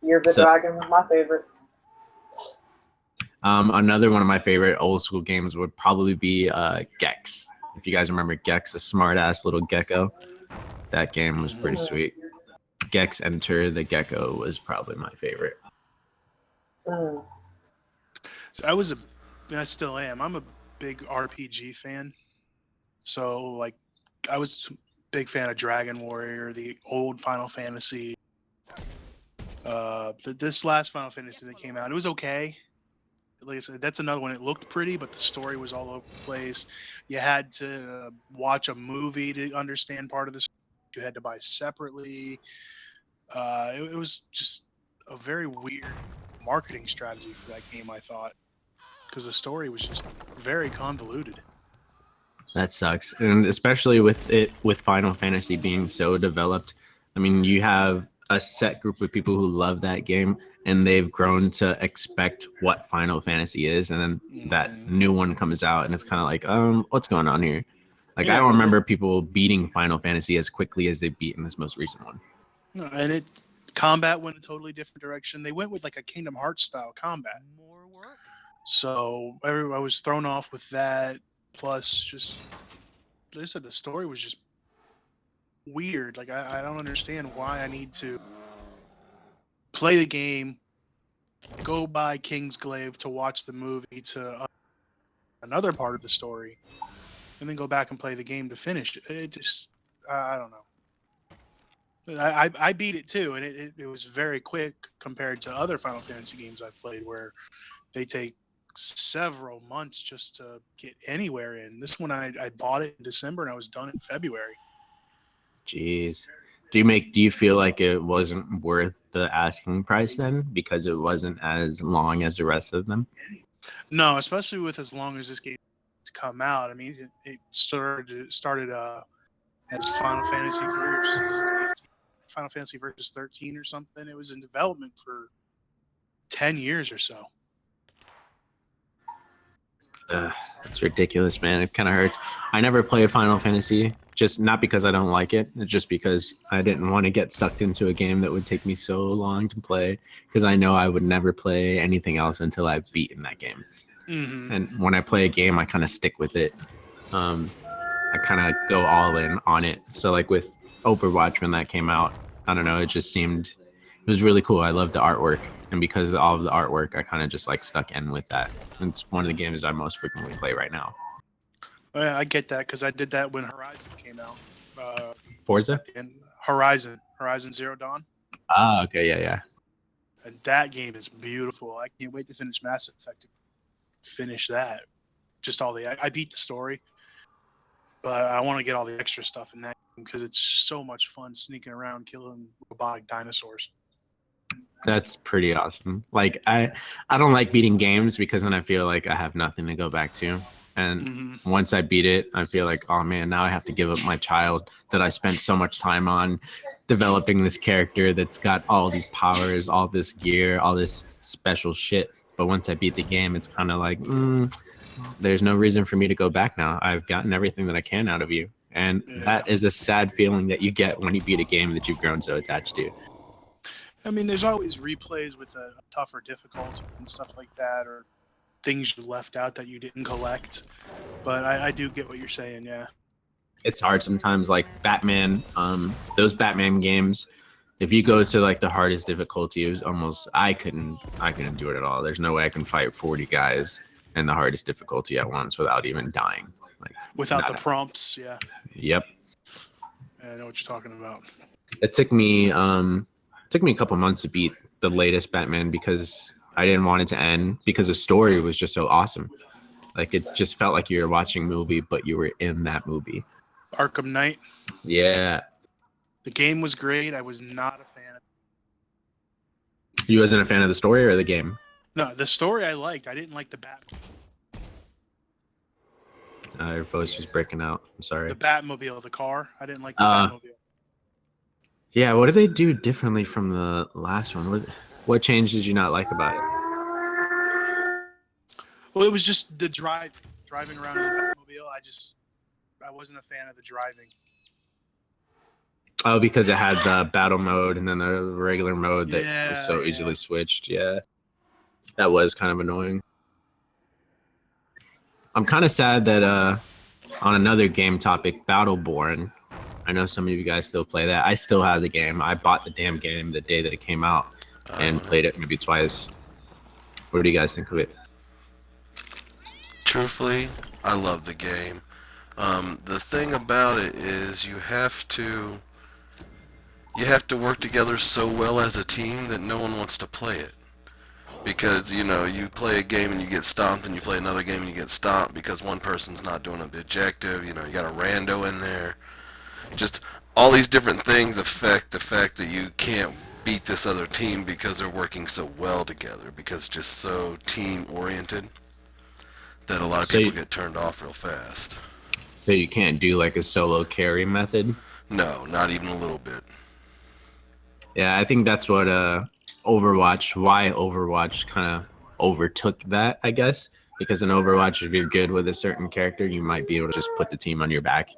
Year of the Dragon was my favorite. Another one of my favorite old school games would probably be Gex. If you guys remember Gex, a smart ass little gecko. That game was pretty sweet. Gex Enter the Gecko was probably my favorite. So I still am. I'm a big RPG fan. So like, I was a big fan of Dragon Warrior, the old Final Fantasy. This last Final Fantasy that came out, it was okay. Like I said, that's another one. It looked pretty, but the story was all over the place. You had to watch a movie to understand part of the story. You had to buy separately. It was just a very weird marketing strategy for that game, I thought, because the story was just very convoluted. That sucks, and especially with Final Fantasy being so developed. I mean, you have a set group of people who love that game, and they've grown to expect what Final Fantasy is, and then that new one comes out, and it's kind of like, what's going on here? Like, I don't remember people beating Final Fantasy as quickly as they beat in this most recent one. No, and combat went a totally different direction. They went with like a Kingdom Hearts style combat. More work. So I was thrown off with that. Plus, just like I said, the story was just weird. Like I don't understand why I need to play the game, go by Kingsglaive to watch the movie to another part of the story, and then go back and play the game to finish it. It just I don't know. I beat it too, and it was very quick compared to other Final Fantasy games I've played where they take several months just to get anywhere in. This one I bought it in December and I was done in February. Jeez. Do you feel like it wasn't worth the asking price then because it wasn't as long as the rest of them? No, especially with as long as this game to come out. I mean, it started as Final Fantasy versus 13 or something. It was in development for 10 years or so. It's ridiculous, man. It kind of hurts. I never play Final Fantasy, just not because I don't like it. It's just because I didn't want to get sucked into a game that would take me so long to play, because I know I would never play anything else until I've beaten that game. Mm-hmm. And when I play a game, I kind of stick with it. I kind of go all in on it. So like with Overwatch, when that came out, I don't know, it was really cool. I loved the artwork, and because of all of the artwork, I kind of just like stuck in with that. It's one of the games I most frequently play right now. I get that because I did that when Horizon came out. Forza? And Horizon Zero Dawn. Ah, okay, yeah. And that game is beautiful. I can't wait to finish Mass Effect. Finish that. Just all I beat the story, but I want to get all the extra stuff in that game because it's so much fun sneaking around killing robotic dinosaurs. That's pretty awesome. Like I don't like beating games because then I feel like I have nothing to go back to. And once I beat it, I feel like, oh man, now I have to give up my child that I spent so much time on developing this character that's got all these powers, all this gear, all this special shit. But once I beat the game, it's kind of like, there's no reason for me to go back now. I've gotten everything that I can out of you. And that is a sad feeling that you get when you beat a game that you've grown so attached to. I mean, there's always replays with a tougher difficulty and stuff like that, or things you left out that you didn't collect. But I do get what you're saying, yeah. It's hard sometimes, like Batman, those Batman games, if you go to like the hardest difficulty, it was almost, I couldn't do it at all. There's no way I can fight 40 guys in the hardest difficulty at once without even dying. Like without the prompts, yeah. Yep. I know what you're talking about. It took me a couple months to beat the latest Batman because I didn't want it to end, because the story was just so awesome. Like it just felt like you were watching a movie, but you were in that movie. Arkham Knight. Yeah. The game was great. I was not a fan of it. You wasn't a fan of the story or the game? No, the story I liked. I didn't like the Batman. Your voice was breaking out. I'm sorry. The Batmobile, the car. I didn't like the Batmobile. Yeah, what did they do differently from the last one? What change did you not like about it? Well, it was just the driving around in the Batmobile. I wasn't a fan of the driving. Oh, because it had the battle mode and then the regular mode that was so easily switched. Yeah, that was kind of annoying. I'm kind of sad that on another game topic, Battleborn, I know some of you guys still play that. I still have the game. I bought the damn game the day that it came out and played it maybe twice. What do you guys think of it? Truthfully, I love the game. The thing about it is you have to work together so well as a team that no one wants to play it. Because, you know, you play a game and you get stomped, and you play another game and you get stomped because one person's not doing the objective. You know, you got a rando in there. Just all these different things affect the fact that you can't beat this other team because they're working so well together, because it's just so team-oriented that a lot of people get turned off real fast. So you can't do like a solo carry method? No, not even a little bit. Yeah, I think that's what why Overwatch kind of overtook that, I guess. Because in Overwatch, if you're good with a certain character, you might be able to just put the team on your back.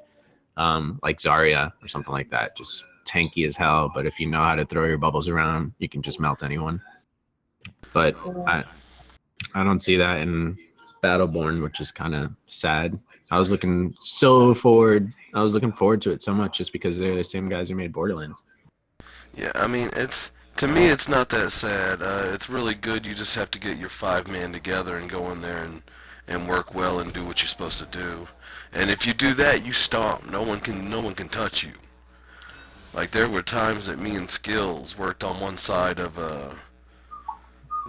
Like Zarya or something like that. Just tanky as hell, but if you know how to throw your bubbles around, you can just melt anyone. But I don't see that in Battleborn, which is kind of sad. I was looking forward to it so much just because they're the same guys who made Borderlands. Yeah, I mean, to me, it's not that sad. It's really good. You just have to get your 5-man together and go in there and work well and do what you're supposed to do. And if you do that, you stomp. No one can touch you. Like, there were times that me and Skills worked on one side of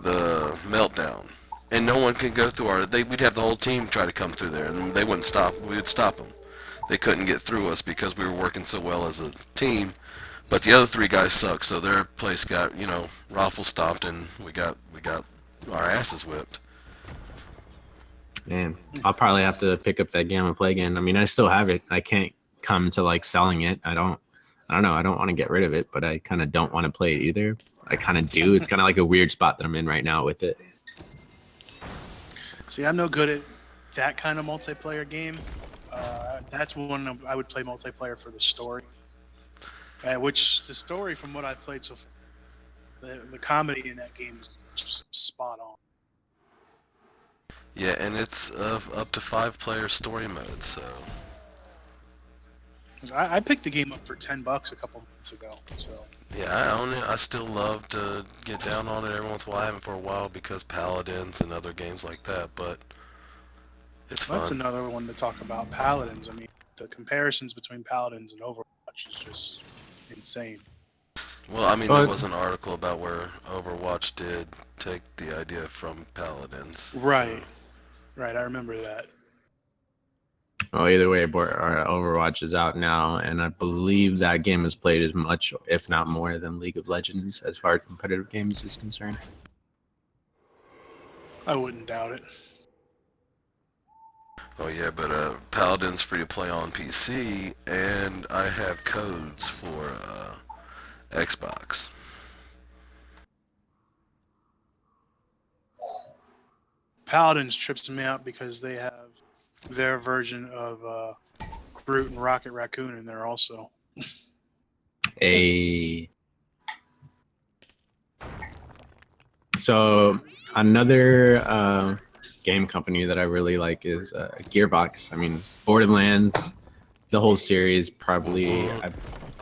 the meltdown, and no one could go through we'd have the whole team try to come through there, and they wouldn't stop. We would stop them. They couldn't get through us because we were working so well as a team. But the other 3 guys sucked, so their place got, you know, raffle stomped, and we got our asses whipped. Man, I'll probably have to pick up that game and play again. I mean, I still have it. I can't come to like selling it. I don't know. I don't want to get rid of it, but I kind of don't want to play it either. I kind of do. It's kind of like a weird spot that I'm in right now with it. See, I'm no good at that kind of multiplayer game, that's one I would play multiplayer for the story. Which the story, from what I've played so far, the comedy in that game is just spot on. Yeah, and it's up to 5-player story mode, so. 'Cause I picked the game up for $10 a couple months ago. So Yeah, I own it. I still love to get down on it every once in a while. I haven't for a while because Paladins and other games like that, but it's fun. that's another one to talk about. Paladins. I mean, the comparisons between Paladins and Overwatch is just insane. Well, I mean, there was an article about where Overwatch did take the idea from Paladins. Right. So. Right, I remember that. Well, either way, Overwatch is out now, and I believe that game is played as much, if not more, than League of Legends as far as competitive games is concerned. I wouldn't doubt it. Oh yeah, but Paladin's free to play on PC, and I have codes for Xbox. Paladins trips me out because they have their version of Groot and Rocket Raccoon in there also. So another game company that I really like is Gearbox. I mean, Borderlands, the whole series, probably I've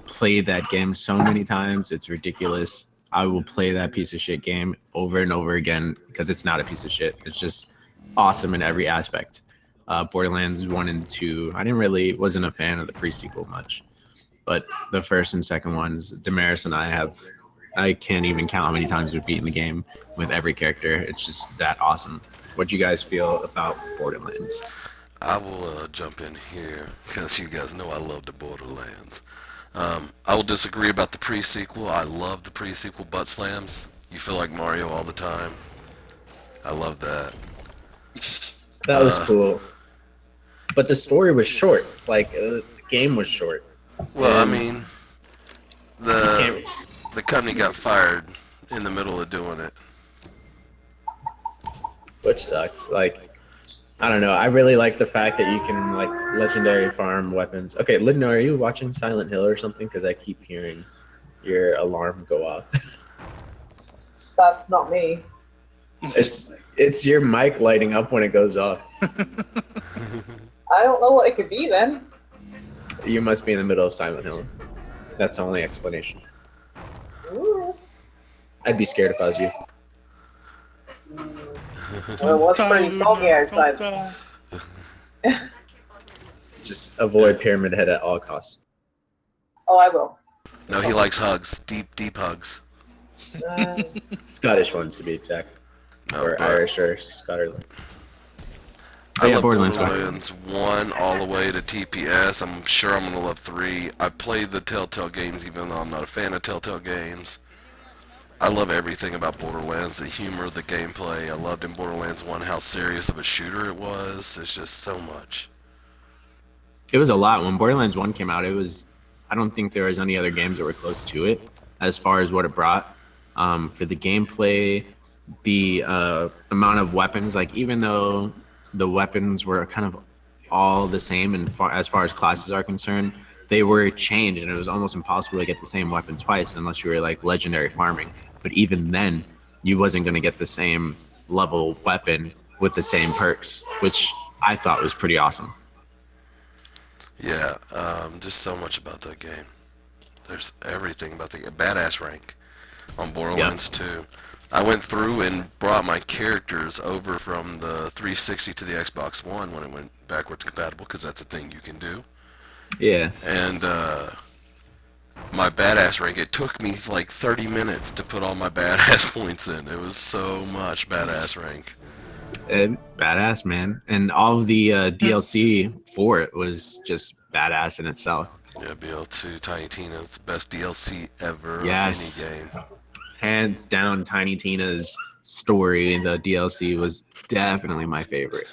played that game so many times, it's ridiculous. I will play that piece of shit game over and over again because it's not a piece of shit. It's just awesome in every aspect. Borderlands 1 and 2, wasn't a fan of the pre-sequel much, but the first and second ones, Damaris and I can't even count how many times we've beaten the game with every character. It's just that awesome. What do you guys feel about Borderlands? I will jump in here because you guys know I love the Borderlands. I will disagree about the pre-sequel. I love the pre-sequel butt slams. You feel like Mario all the time. I love that. That was cool. But the story was short. Like, the game was short. Well, I mean, the company got fired in the middle of doing it. Which sucks. Like, I don't know. I really like the fact that you can, like, legendary farm weapons. Okay, Lidno, are you watching Silent Hill or something? Because I keep hearing your alarm go off. That's not me. It's your mic lighting up when it goes off. I don't know what it could be then. You must be in the middle of Silent Hill. That's the only explanation. Ooh. I'd be scared if I was you. Well, it was pretty foggy outside. Just avoid Pyramid Head at all costs. Oh, I will. No, he likes hugs. Deep hugs. Scottish ones, to be exact. No, Or but Irish or Scottish. I Yeah, love Borderlands Borderlands 1 all the way to TPS. I'm sure I'm going to love 3. I played the Telltale games even though I'm not a fan of Telltale games. I love everything about Borderlands, the humor, the gameplay. I loved in Borderlands 1 how serious of a shooter it was. It's just so much. It was a lot. When Borderlands 1 came out, I don't think there was any other games that were close to it as far as what it brought. For the gameplay, the amount of weapons, like even though the weapons were kind of all the same and as far as classes are concerned, they were changed and it was almost impossible to get the same weapon twice unless you were like legendary farming. But even then, you wasn't going to get the same level weapon with the same perks, which I thought was pretty awesome. Yeah, just so much about that game. There's everything about the badass rank on Borderlands 2. I went through and brought my characters over from the 360 to the Xbox One when it went backwards compatible, because that's a thing you can do. Yeah. And my badass rank, it took me like 30 minutes to put all my badass points in. It was so much badass rank. And badass, man. And all of the DLC for it was just badass in itself. Yeah, BL2 Tiny Tina, it's the best DLC ever Yes. of any game. Hands down, Tiny Tina's story in the DLC was definitely my favorite.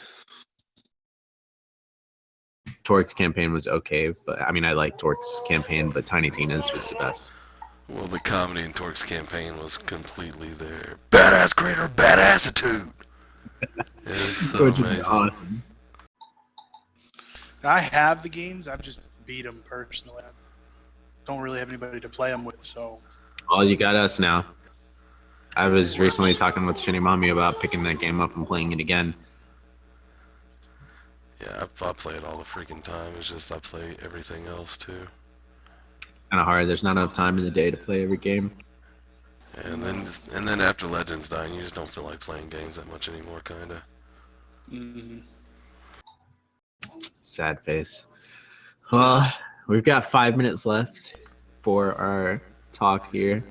Torque's campaign was okay, but I mean, I like Torque's campaign, but Tiny Tina's was the best. Well, the comedy in Torque's campaign was completely there. Badass creator, badass attitude. It was so Which amazing. is awesome. I have the games. I've just beat them personally. I don't really have anybody to play them with, so. Well, you got us now. I was recently talking with Shinny Mommy about picking that game up and playing it again. Yeah, I play it all the freaking time. It's just I play everything else too. Kind of hard. There's not enough time in the day to play every game. And then after Legends dying, you just don't feel like playing games that much anymore, kinda. Mm-hmm. Sad face. Well, we've got 5 minutes left for our talk here.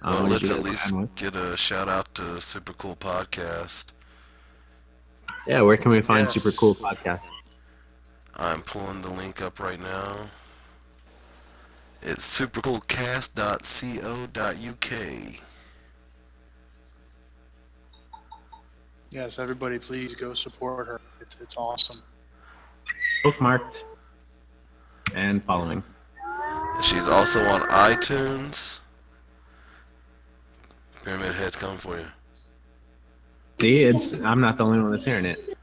Well, What did let's you at guys least end with? get a shout out to Super Cool Podcast. Yeah, where can we find Super Yes. Cool Podcast? I'm pulling the link up right now. It's supercoolcast.co.uk. Yes, everybody, please go support her. It's awesome. Bookmarked and following. She's also on iTunes. Pyramid Head's coming for you. See, I'm not the only one that's hearing it.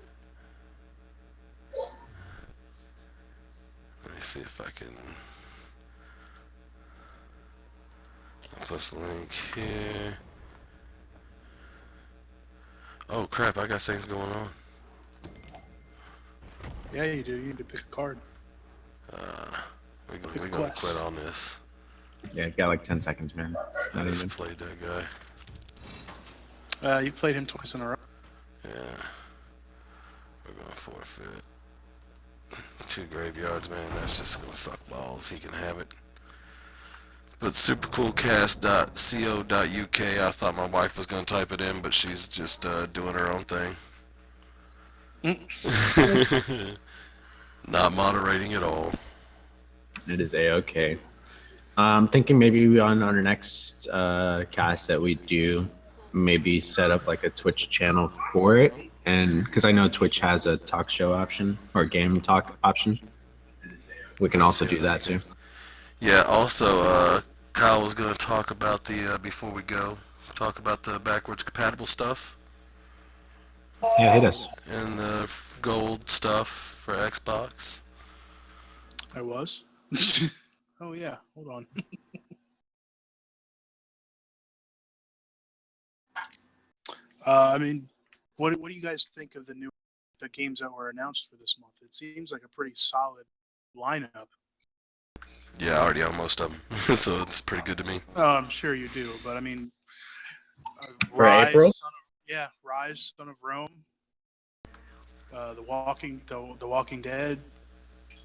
Let me see if I can post the link here. Oh crap, I got things going on. Yeah, you do. You need to pick a card. We're gonna quit on this. Yeah, got like 10 seconds, man. I Not just even. played that guy. You played him twice in a row. Yeah. We're gonna forfeit. 2 graveyards, man. That's just gonna suck balls. He can have it. But supercoolcast.co.uk. I thought my wife was gonna type it in, but she's just doing her own thing. Not moderating at all. It is A-okay. I'm thinking maybe on our next cast that we do, maybe set up like a Twitch channel for it. And because I know Twitch has a talk show option or game talk option. We can also do that too. Yeah, also, Kyle was going to talk about the, before we go, talk about the backwards compatible stuff Yeah, hit us. and the gold stuff for Xbox. I was. Oh yeah, hold on. I mean, what do you guys think of the games that were announced for this month? It seems like a pretty solid lineup. Yeah, I already own most of them, so it's pretty good to me. Oh, I'm sure you do, but I mean, For April? Rise, Son of Rome, the Walking Dead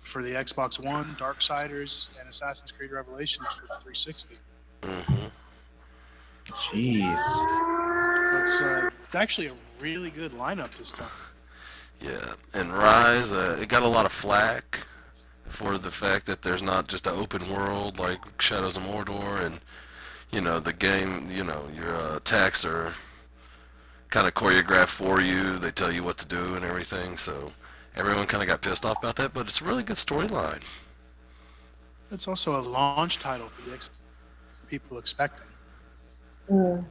for the Xbox One, Darksiders, and Assassin's Creed Revelations for the 360. Mm-hmm. Jeez. It's actually a really good lineup this time. Yeah, and Rise, it got a lot of flack for the fact that there's not just an open world like Shadows of Mordor, and the game, your attacks are kind of choreographed for you. They tell you what to do and everything. So everyone kind of got pissed off about that, but it's a really good storyline. It's also a launch title for the people expecting. Mm.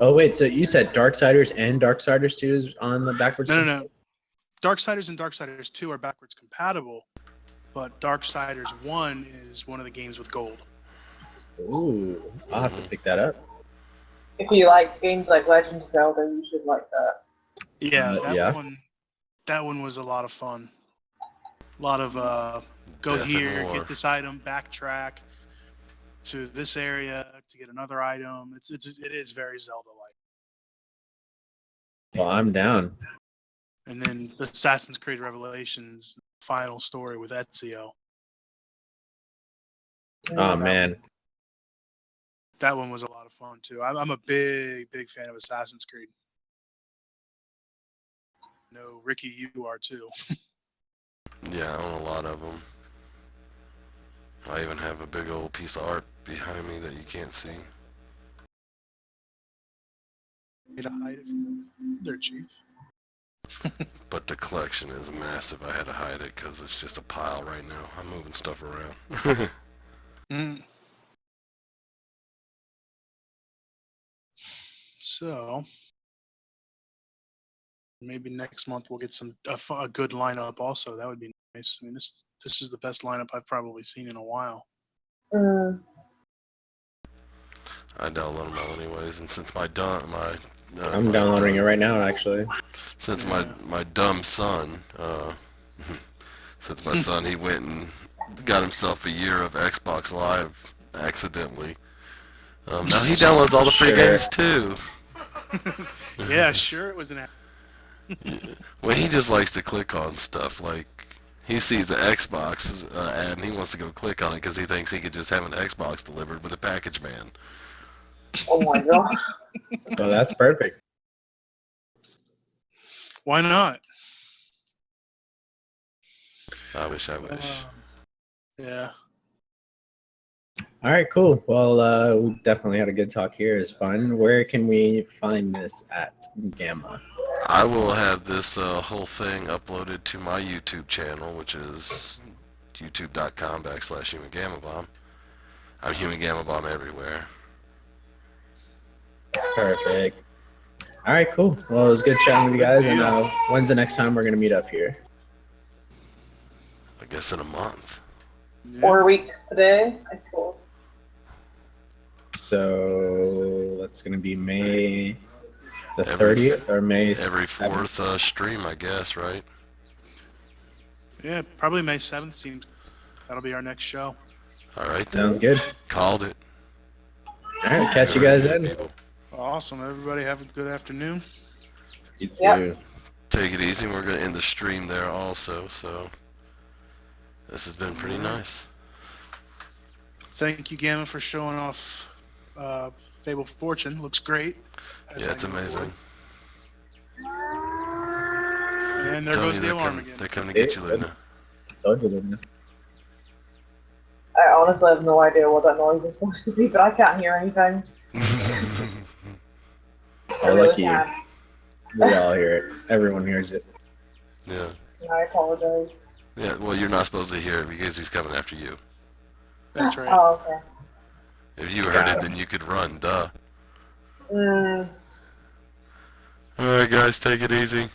Oh, wait, so you said Darksiders and Darksiders 2 is on the backwards? No. Darksiders and Darksiders 2 are backwards compatible, but Darksiders 1 is one of the games with gold. Ooh, I'll have to pick that up. If you like games like Legend of Zelda, you should like that. Yeah, yeah. That one was a lot of fun. A lot of go Death and here, War. get this item, backtrack to this area to get another item. It is very Zelda-like. Well, I'm down. And then Assassin's Creed Revelations final story with Ezio. Oh, man. That one was a lot of fun too. I'm a big fan of Assassin's Creed. No, Ricky, you are too. Yeah, I own a lot of them. I even have a big old piece of art behind me that you can't see. Need to hide it from their chief. But the collection is massive. I had to hide it because it's just a pile right now. I'm moving stuff around. So, Maybe next month we'll get a good lineup. Also, that would be nice. I mean, this is the best lineup I've probably seen in a while. Mm. I download them all anyways, and since my I'm downloading it right now, actually. Since my dumb son, since my son, he went and got himself a year of Xbox Live accidentally. Now he downloads all the free games too. Yeah, sure, it was an. Well, he just likes to click on stuff. Like, he sees the Xbox ad and he wants to go click on it because he thinks he could just have an Xbox delivered with a package man. Oh my god. Well, that's perfect. Why not? I wish. Yeah. All right, cool. Well, we definitely had a good talk here. It's fun. Where can we find this at Gamma? I will have this whole thing uploaded to my YouTube channel, which is youtube.com/HumanGammaBomb. I'm HumanGammaBomb everywhere. Perfect. All right, cool. Well, it was good chatting with you guys. And when's the next time we're going to meet up here? I guess in a month. 4 weeks today, I suppose. So that's going to be May the 30th or May every 7th? fourth stream, I guess, right? Yeah, probably May 7th seems. That'll be our next show. All right, then. Sounds good. Called it. All right, catch you guys then. People. Awesome. Everybody have a good afternoon. You too. Yep. Take it easy. We're going to end the stream there also, so this has been pretty nice. Thank you, Gamma, for showing off Fable Fortune. Looks great. Yeah, it's amazing. And there goes the alarm again. They're coming to get you, Luna. Told you, Luna. I honestly have no idea what that noise is supposed to be, but I can't hear anything. Oh, lucky you. We all hear it. Everyone hears it. Yeah. I apologize. Yeah, well, you're not supposed to hear it because he's coming after you. That's right. Oh, okay. If you heard it, then you could run, duh. Mm. Alright, guys, take it easy.